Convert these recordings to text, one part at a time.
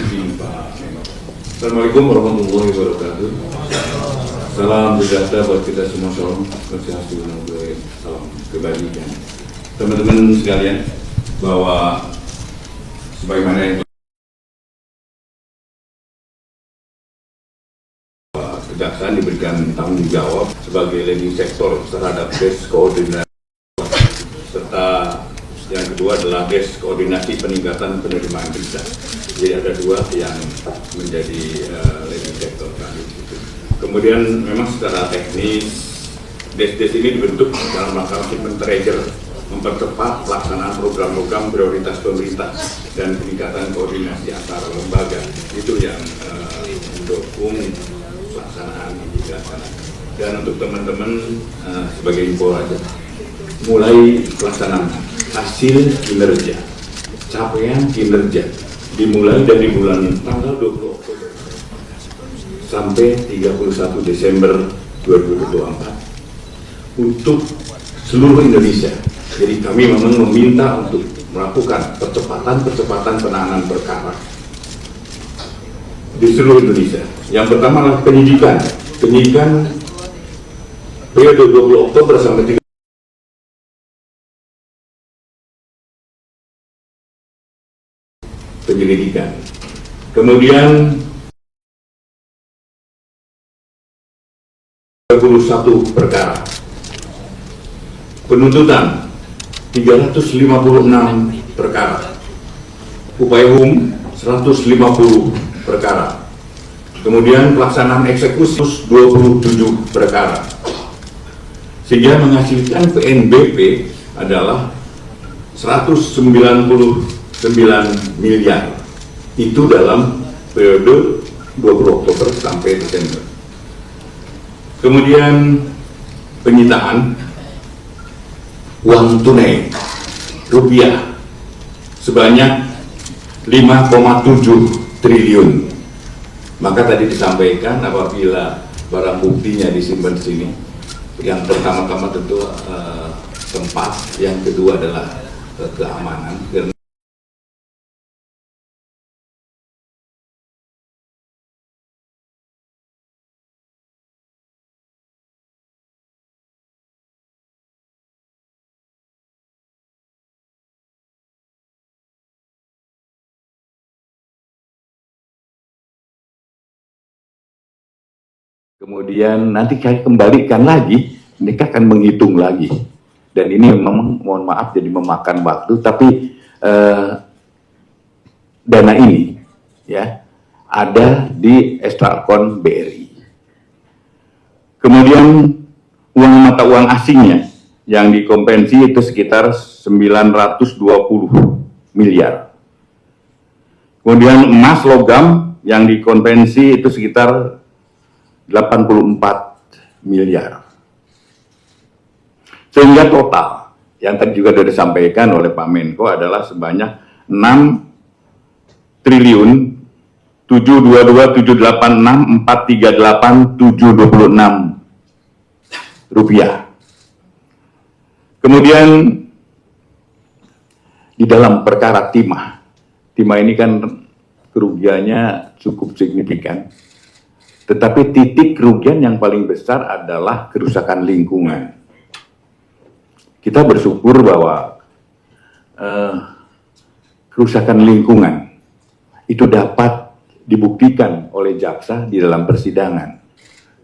izin Pak Menko. Assalamualaikum warahmatullahi wabarakatuh. Salam sejahtera buat kita semua, salam salam kebajikan. Teman-teman sekalian, bahwa sebagaimana yang kejaksaan diberikan tanggung jawab sebagai leading sektor terhadap desk koordinasi, serta yang kedua adalah desk koordinasi peningkatan penerimaan berita. Jadi ada dua yang menjadi leading sektor kami. Kemudian memang secara teknis desk ini dibentuk dalam rangka men-trigger, mempercepat pelaksanaan program-program prioritas pemerintah dan peningkatan koordinasi antar lembaga. Itu yang mendukung pelaksanaan ini dilaksanakan. Dan untuk teman-teman sebagai info aja, mulai pelaksanaan hasil kinerja, capaian kinerja dimulai dari bulan tanggal 20 Oktober sampai 31 Desember 2024 untuk seluruh Indonesia. Jadi kami memang meminta untuk melakukan percepatan penanganan perkara di seluruh Indonesia. Yang pertama adalah penyidikan periode 20 Oktober sampai 3 penyelidikan. Kemudian 31 perkara. Penuntutan 356 perkara. Upaya hukum 150 perkara. Kemudian pelaksanaan eksekusi 27 perkara. Sehingga menghasilkan PNBP adalah 199 miliar. Itu dalam periode 20 Oktober sampai Desember. Kemudian penyitaan uang tunai rupiah sebanyak 5,7 triliun. Maka tadi disampaikan apabila barang buktinya disimpan di sini, yang pertama-tama tentu tempat, yang kedua adalah keamanan. Kemudian nanti kami kembalikan lagi, mereka akan menghitung lagi. Dan ini memang, mohon maaf jadi memakan waktu, tapi dana ini ya ada di Ekstrakon BRI. Kemudian uang mata uang asingnya yang dikompensi itu sekitar 920 miliar. Kemudian emas logam yang dikonvensi itu sekitar 84 miliar. Sehingga total yang tadi juga sudah disampaikan oleh Pak Menko adalah sebanyak 6 triliun 722.436.438.726 rupiah. Kemudian di dalam perkara timah ini kan kerugiannya cukup signifikan. Tetapi titik kerugian yang paling besar adalah kerusakan lingkungan. Kita bersyukur bahwa kerusakan lingkungan itu dapat dibuktikan oleh jaksa di dalam persidangan.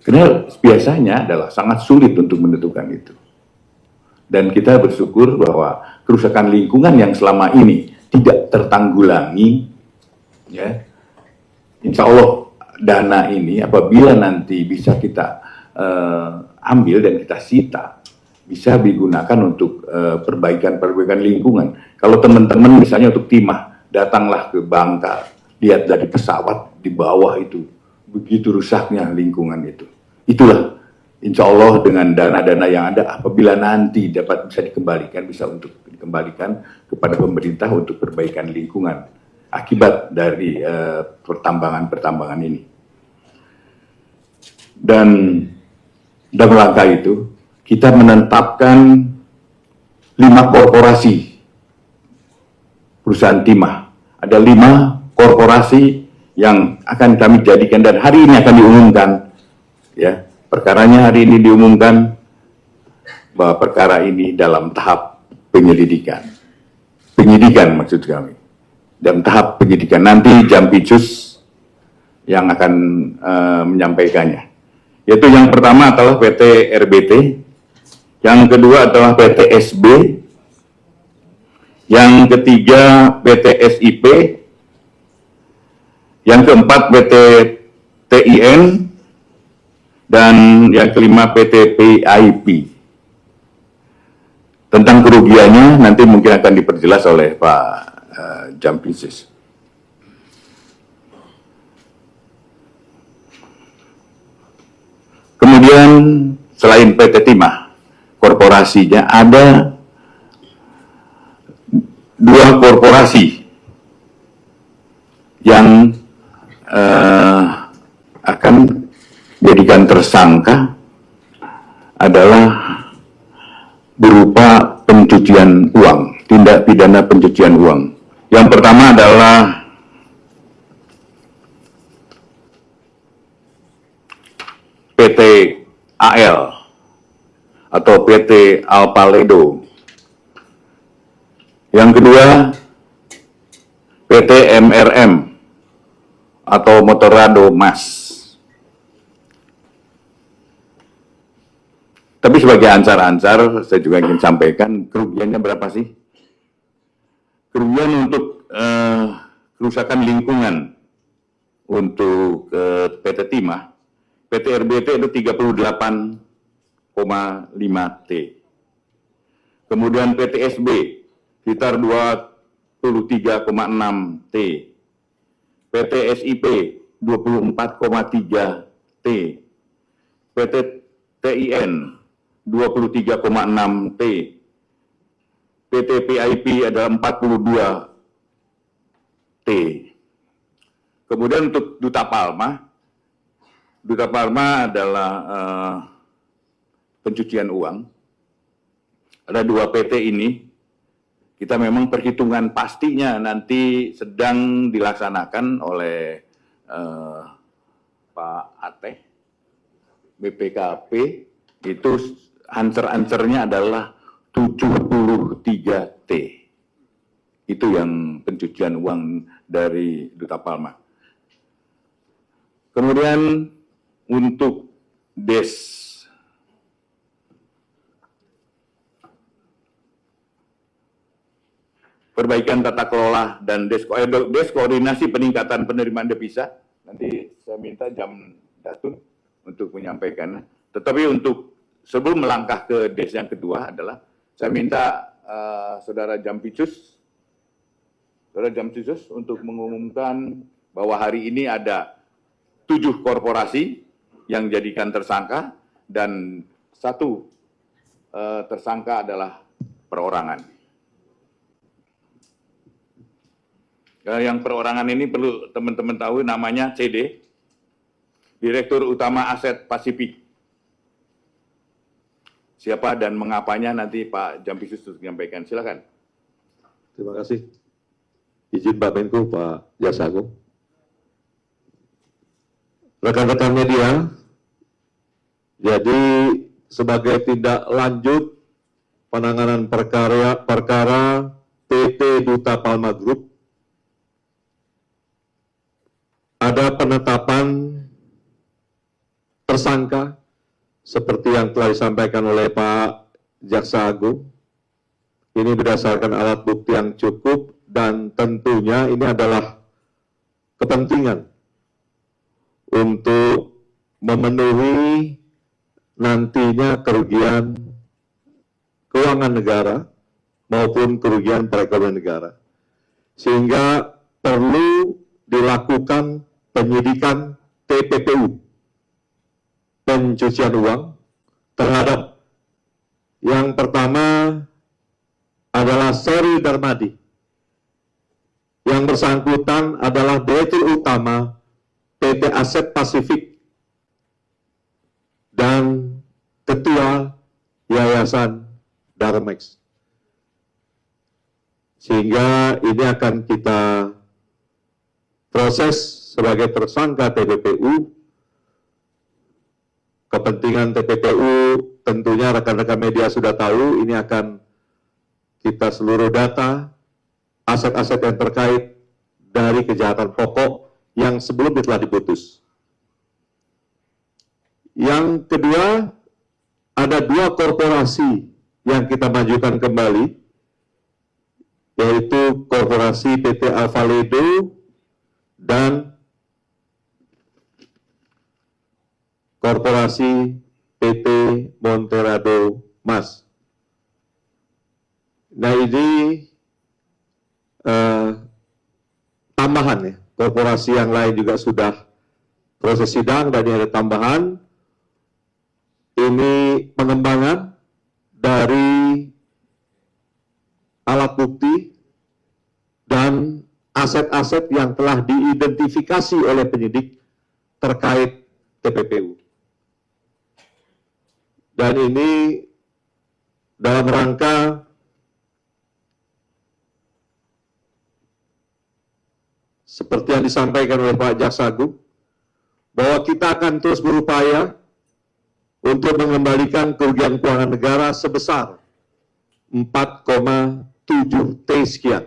Karena biasanya adalah sangat sulit untuk menentukan itu. Dan kita bersyukur bahwa kerusakan lingkungan yang selama ini tidak tertanggulangi, ya, insya Allah dana ini apabila nanti bisa kita ambil dan kita sita, bisa digunakan untuk perbaikan lingkungan. Kalau teman-teman misalnya untuk timah, datanglah ke Bangka, lihat dari pesawat di bawah itu, begitu rusaknya lingkungan itu. Itulah insya Allah dengan dana-dana yang ada, apabila nanti dapat bisa dikembalikan, bisa untuk dikembalikan kepada pemerintah untuk perbaikan lingkungan akibat dari pertambangan ini. Dan dalam rangka itu kita menetapkan 5 korporasi perusahaan timah. Ada 5 korporasi yang akan kami jadikan dan hari ini akan diumumkan. Ya, perkaranya hari ini diumumkan bahwa perkara ini dalam tahap penyelidikan. Penyidikan maksud kami. Dalam tahap penyidikan. Nanti Jampitsus yang akan menyampaikannya. Yaitu yang pertama adalah PT RBT, yang kedua adalah PT SB, yang ketiga PT SIP, yang keempat PT TIN, dan yang kelima PT PIP. Tentang kerugiannya nanti mungkin akan diperjelas oleh Pak Jampitsus. Kemudian selain PT Timah, korporasinya ada dua korporasi yang akan dijadikan tersangka adalah berupa pencucian uang, tindak pidana pencucian uang. Yang pertama adalah PT AL atau PT Alpaledo. Yang kedua, PT MRM atau Motorado Mas. Tapi sebagai ansar-ansar, saya juga ingin sampaikan kerugiannya berapa sih? Kerugian untuk kerusakan lingkungan untuk PT Timah, PT RBT itu 38,5 T. Kemudian PT SB sekitar 23,6 T. PT SIP 24,3 T. PT TIN 23,6 T. PT PIP adalah 42 T. Kemudian untuk Duta Palma adalah pencucian uang. Ada dua PT ini, kita memang perhitungan pastinya nanti sedang dilaksanakan oleh Pak Ateh, BPKP, itu answer-answernya adalah 73 T. Itu yang pencucian uang dari Duta Palma. Kemudian untuk DES, perbaikan tata kelola dan DES koordinasi peningkatan penerimaan devisa, nanti saya minta Jam Datun untuk menyampaikan. Tetapi untuk sebelum melangkah ke DES yang kedua adalah saya minta Saudara Jampitsus untuk mengumumkan bahwa hari ini ada 7 korporasi yang dijadikan tersangka dan 1 tersangka adalah perorangan. Yang perorangan ini perlu teman-teman tahu namanya CD, Direktur Utama Aset Pasifik. Siapa dan mengapanya nanti Pak Jampitsus menyampaikan. Silakan. Terima kasih. Izin Pak Menko, Pak Jaksa Agung. Rekan-rekan media, jadi sebagai tindak lanjut penanganan perkara PT Duta Palma Group, ada penetapan tersangka seperti yang telah disampaikan oleh Pak Jaksa Agung. Ini berdasarkan alat bukti yang cukup dan tentunya ini adalah kepentingan untuk memenuhi nantinya kerugian keuangan negara maupun kerugian perekonomian negara. Sehingga perlu dilakukan penyidikan TPPU, pencucian uang, terhadap yang pertama adalah Seri Darmadi. Yang bersangkutan adalah Direktur Utama PT Aset Pasifik dan Ketua Yayasan Darmex. Sehingga ini akan kita proses sebagai tersangka TPPU. Kepentingan TPPU tentunya rekan-rekan media sudah tahu, ini akan kita seluruh data, aset-aset yang terkait dari kejahatan pokok yang sebelumnya telah diputus. Yang kedua, ada 2 korporasi yang kita majukan kembali, yaitu korporasi PT Alvaledo dan korporasi PT Monterado Mas. Nah, ini tambahan ya, korporasi yang lain juga sudah proses sidang dan ini ada tambahan. Ini pengembangan dari alat bukti dan aset-aset yang telah diidentifikasi oleh penyidik terkait TPPU. Dan ini dalam rangka seperti yang disampaikan oleh Pak Jaksa Agung, bahwa kita akan terus berupaya untuk mengembalikan kerugian keuangan negara sebesar 4,7 T sekian.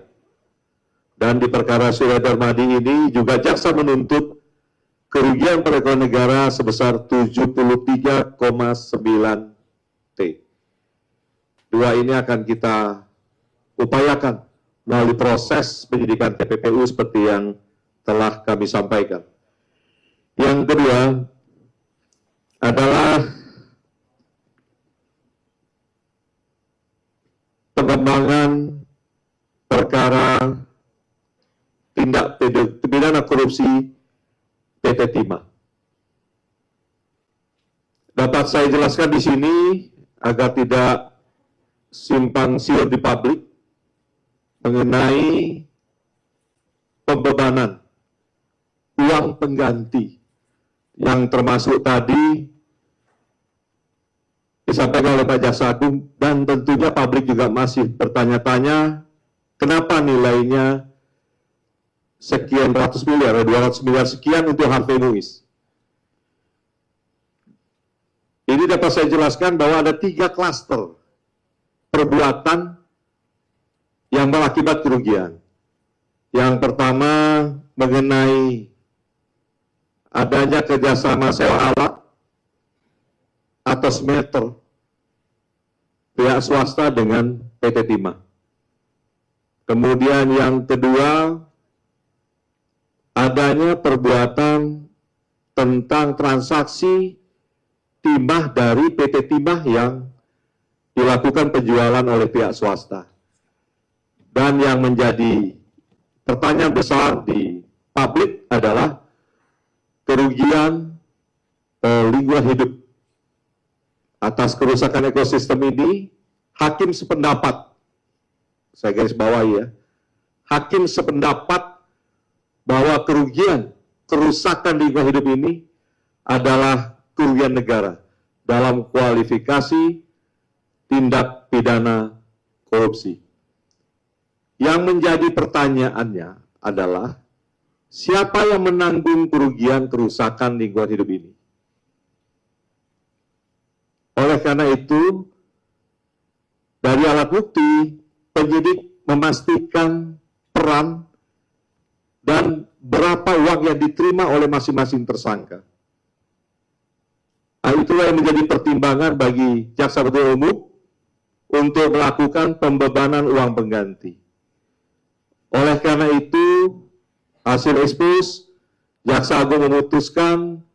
Dan di perkara Surya Darmadi ini juga jaksa menuntut kerugian perekonomian negara sebesar 73,9 T. 2 ini akan kita upayakan melalui proses penyidikan TPPU seperti yang telah kami sampaikan. Yang kedua adalah pengembangan perkara tindak pidana korupsi PT Timah. Dapat saya jelaskan di sini agar tidak simpang siur di publik mengenai pembebanan uang pengganti yang termasuk tadi disampaikan oleh Pak Jaksa Agung, dan tentunya publik juga masih bertanya-tanya kenapa nilainya sekian ratus miliar, 200 miliar sekian untuk Harvey Muiz. Ini dapat saya jelaskan bahwa ada 3 klaster perbuatan yang berakibat kerugian. Yang pertama mengenai adanya kerjasama sewa alat atau smelter pihak swasta dengan PT Timah. Kemudian yang kedua, adanya perbuatan tentang transaksi timah dari PT Timah yang dilakukan penjualan oleh pihak swasta. Dan yang menjadi pertanyaan besar di publik adalah kerugian lingkungan hidup. Atas kerusakan ekosistem ini, hakim sependapat, saya garis bawahi ya, hakim sependapat bahwa kerusakan lingkungan hidup ini adalah kerugian negara dalam kualifikasi tindak pidana korupsi. Yang menjadi pertanyaannya adalah siapa yang menanggung kerugian kerusakan lingkungan hidup ini? Oleh karena itu, dari alat bukti, penyidik memastikan peran dan berapa uang yang diterima oleh masing-masing tersangka. Nah, itulah yang menjadi pertimbangan bagi jaksa penuntut umum untuk melakukan pembebanan uang pengganti. Oleh karena itu, hasil ekspos, Jaksa Agung memutuskan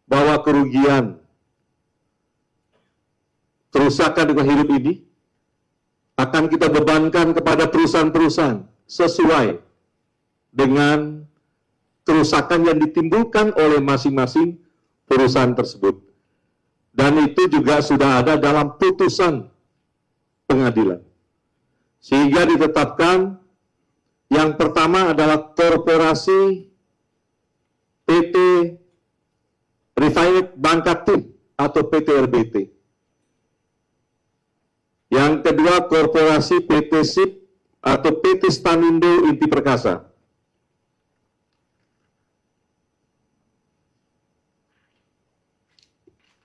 bahwa kerugian kerusakan lingkungan hidup ini akan kita bebankan kepada perusahaan-perusahaan sesuai dengan kerusakan yang ditimbulkan oleh masing-masing perusahaan tersebut. Dan itu juga sudah ada dalam putusan pengadilan. Sehingga ditetapkan yang pertama adalah korporasi PT Refined Bangka Tim atau PT RBT. Yang kedua korporasi PT SIP atau PT Stanindo Inti Perkasa.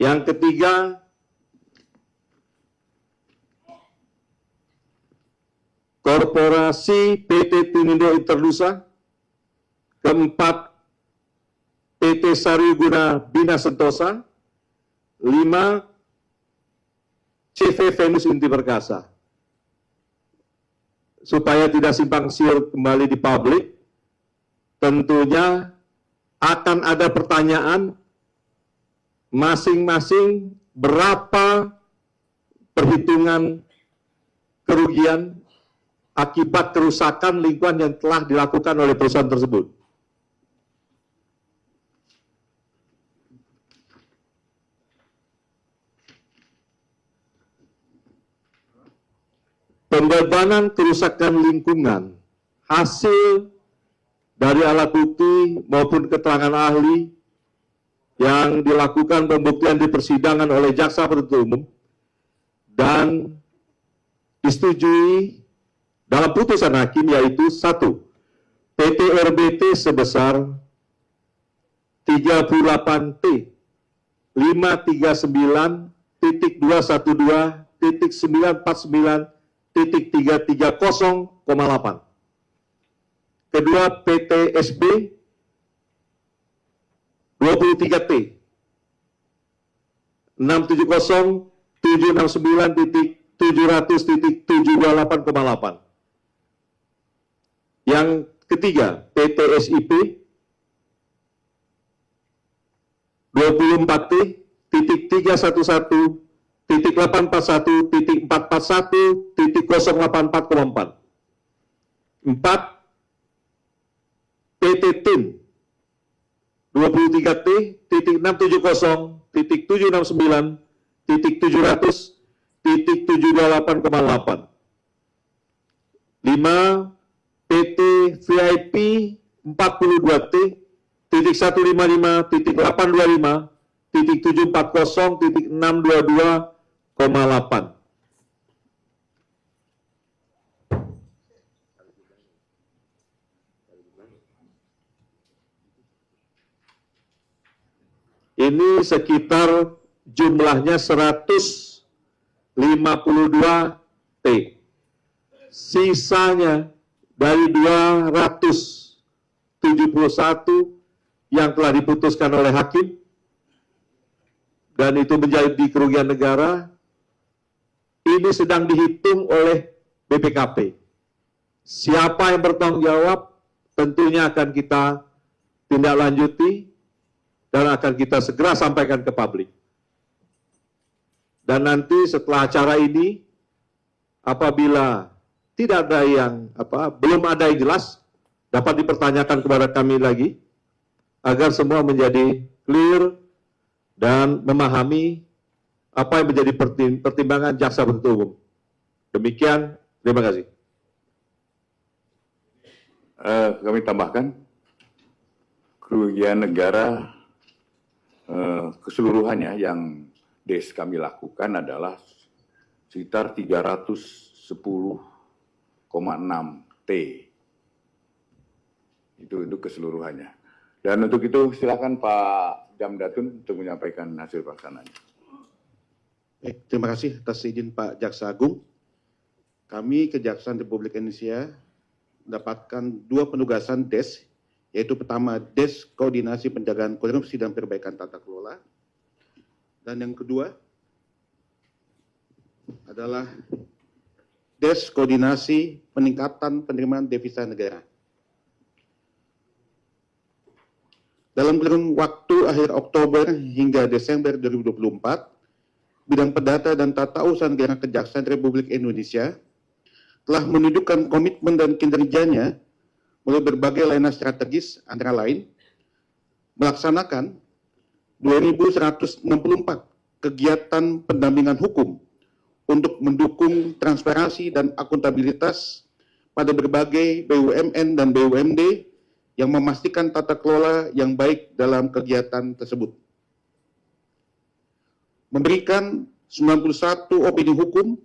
Yang ketiga, Korporasi PT Tunindo Internusa. Keempat, PT Sariguna Bina Sentosa. 5, CV Venus Inti Perkasa. Supaya tidak simpang siur kembali di publik, tentunya akan ada pertanyaan masing-masing berapa perhitungan kerugian akibat kerusakan lingkungan yang telah dilakukan oleh perusahaan tersebut. Pembebanan kerusakan lingkungan hasil dari alat bukti maupun keterangan ahli yang dilakukan pembuktian di persidangan oleh jaksa penuntut umum dan disetujui dalam putusan hakim, yaitu 1. PT RBT sebesar 38T 539.212.949.330,8. Kedua, PT SB 23T 670.769.700.728,8. Yang ketiga, PT SIP 24T.841.841.084,4. 4. PT TIM 23T.769.700.728,8. 5. PT VIP 42T.855.840.622,8. Ini sekitar jumlahnya 152 T. Sisanya dari 271 yang telah diputuskan oleh hakim dan itu menjadi kerugian negara, ini sedang dihitung oleh BPKP. Siapa yang bertanggung jawab tentunya akan kita tindak lanjuti dan akan kita segera sampaikan ke publik. Dan nanti setelah acara ini, apabila tidak ada yang belum ada yang jelas, dapat dipertanyakan kepada kami lagi, agar semua menjadi clear dan memahami apa yang menjadi pertimbangan jaksa penuntut umum. Demikian, terima kasih. Kami tambahkan, kerugian negara keseluruhannya yang DES kami lakukan adalah sekitar 310,6 T. Itu keseluruhannya. Dan untuk itu silakan Pak Jamdatun untuk menyampaikan hasil pelaksanaannya. Baik, terima kasih atas izin Pak Jaksa Agung. Kami Kejaksaan Republik Indonesia mendapatkan 2 penugasan DES, yaitu pertama DES Koordinasi Pencegahan Korupsi dan Perbaikan Tata Kelola, dan yang kedua adalah DES Koordinasi Peningkatan Penerimaan Devisa Negara. Dalam kurun waktu akhir Oktober hingga Desember 2024, Bidang Perdata dan Tata Usaha Negara Kejaksaan Republik Indonesia telah menunjukkan komitmen dan kinerjanya melalui berbagai layanan strategis, antara lain melaksanakan 2.164 kegiatan pendampingan hukum untuk mendukung transparansi dan akuntabilitas pada berbagai BUMN dan BUMD yang memastikan tata kelola yang baik dalam kegiatan tersebut. Memberikan 91 opini hukum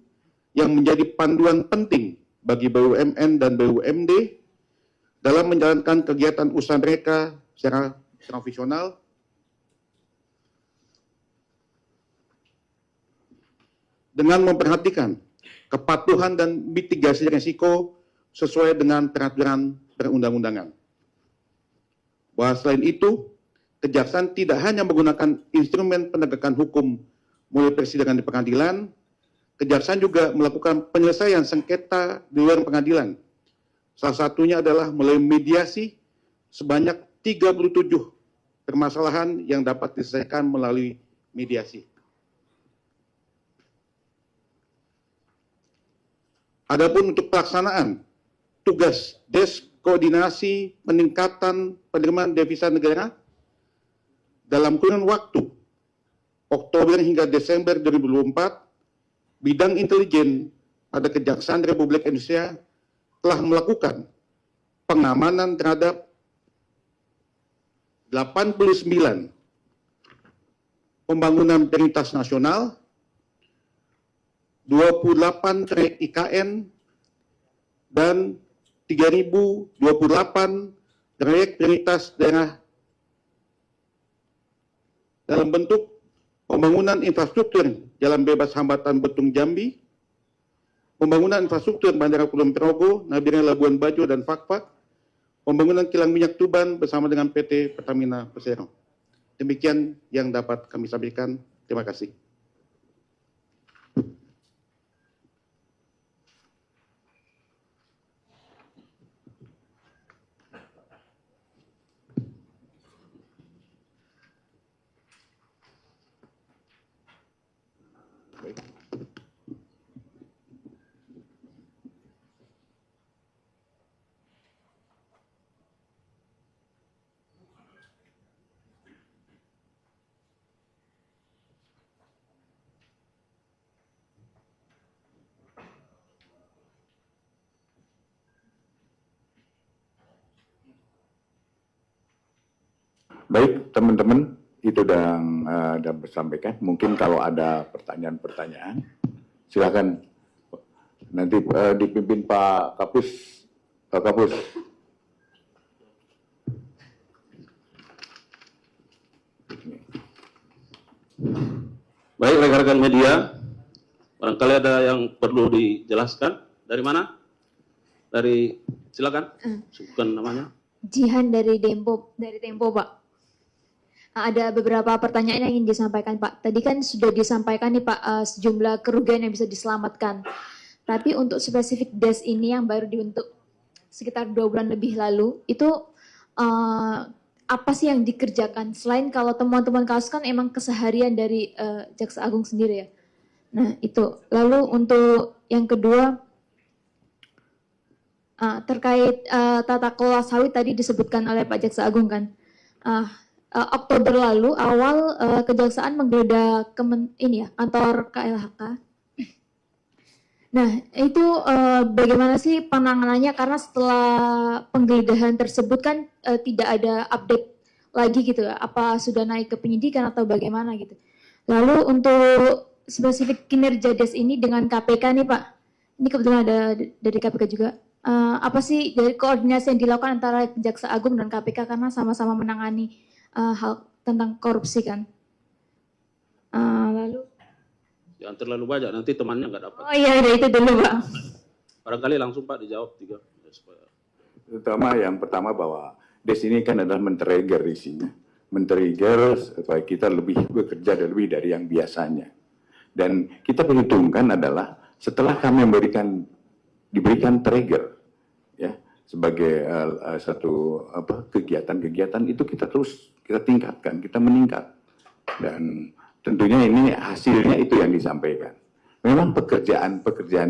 yang menjadi panduan penting bagi BUMN dan BUMD dalam menjalankan kegiatan usaha mereka secara profesional, dengan memperhatikan kepatuhan dan mitigasi risiko sesuai dengan peraturan perundang-undangan. Bahwa selain itu, Kejaksaan tidak hanya menggunakan instrumen penegakan hukum mulai persidangan di pengadilan, Kejaksaan juga melakukan penyelesaian sengketa di luar pengadilan. Salah satunya adalah melalui mediasi sebanyak 37 permasalahan yang dapat diselesaikan melalui mediasi. Adapun untuk pelaksanaan tugas Desk Koordinasi Peningkatan Penerimaan Devisa Negara dalam kurun waktu Oktober hingga Desember 2024, bidang intelijen pada Kejaksaan Republik Indonesia telah melakukan pengamanan terhadap 89 pembangunan prioritas nasional, 28 trayek IKN, dan 3.028 trayek prioritas daerah dalam bentuk pembangunan infrastruktur jalan bebas hambatan Betung Jambi, pembangunan infrastruktur Bandara Kulon Progo, Nabire Labuan Bajo, dan Fakfak, pembangunan kilang minyak Tuban bersama dengan PT Pertamina Persero. Demikian yang dapat kami sampaikan. Terima kasih. Baik, teman-teman, itu sudah disampaikan. Mungkin kalau ada pertanyaan-pertanyaan, silakan nanti dipimpin Pak Kapus. Pak Kapus. Baik, rekan-rekan media, barangkali ada yang perlu dijelaskan. Dari mana? Silakan, sebutkan namanya. Jihan dari Tempo, Pak. Ada beberapa pertanyaan yang ingin disampaikan, Pak. Tadi kan sudah disampaikan nih, Pak, sejumlah kerugian yang bisa diselamatkan. Tapi untuk spesifik DES ini yang baru dibentuk sekitar 2 bulan lebih lalu, itu apa sih yang dikerjakan? Selain kalau temuan-temuan kasus kan emang keseharian dari Jaksa Agung sendiri ya. Nah itu. Lalu untuk yang kedua, terkait tata kelola sawit tadi disebutkan oleh Pak Jaksa Agung kan. Oktober lalu awal Kejaksaan menggeledah kantor KLHK. Nah itu bagaimana sih penanganannya, karena setelah penggeledahan tersebut kan tidak ada update lagi gitu ya, apa sudah naik ke penyidikan atau bagaimana gitu. Lalu untuk spesifik kinerja DES ini dengan KPK nih Pak, ini kebetulan ada dari KPK juga. Apa sih dari koordinasi yang dilakukan antara Jaksa Agung dan KPK karena sama-sama menangani hal tentang korupsi kan. Lalu Jangan terlalu banyak, nanti temannya nggak dapat. oh iya udah itu dulu Pak. Barangkali langsung Pak dijawab 3. Yang pertama bahwa DES ini kan adalah men-trigger isinya. Men-trigger supaya kita lebih bekerja lebih dari yang biasanya. Dan kita perhitungkan adalah setelah kami diberikan trigger ya sebagai satu kegiatan-kegiatan itu kita tingkatkan, kita meningkat. Dan tentunya ini hasilnya itu yang disampaikan. Memang pekerjaan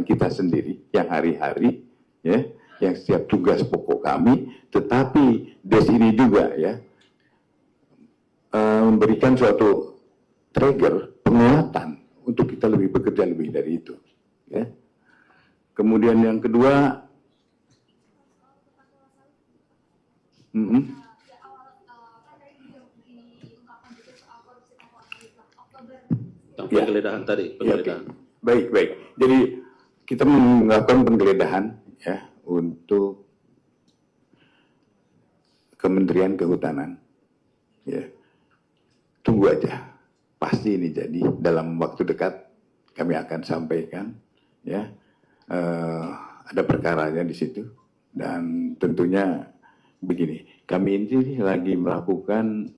kita sendiri yang hari-hari ya, yang setiap tugas pokok kami, tetapi DES ini juga ya memberikan suatu trigger penguatan untuk kita lebih bekerja lebih dari itu ya. Kemudian yang kedua penggeledahan tadi, penggeledahan. Ya, okay. Baik. Jadi kita melakukan penggeledahan ya untuk Kementerian Kehutanan. Ya, tunggu aja, pasti ini jadi dalam waktu dekat kami akan sampaikan, ya. Ada perkaranya di situ, dan tentunya begini, kami ini lagi melakukan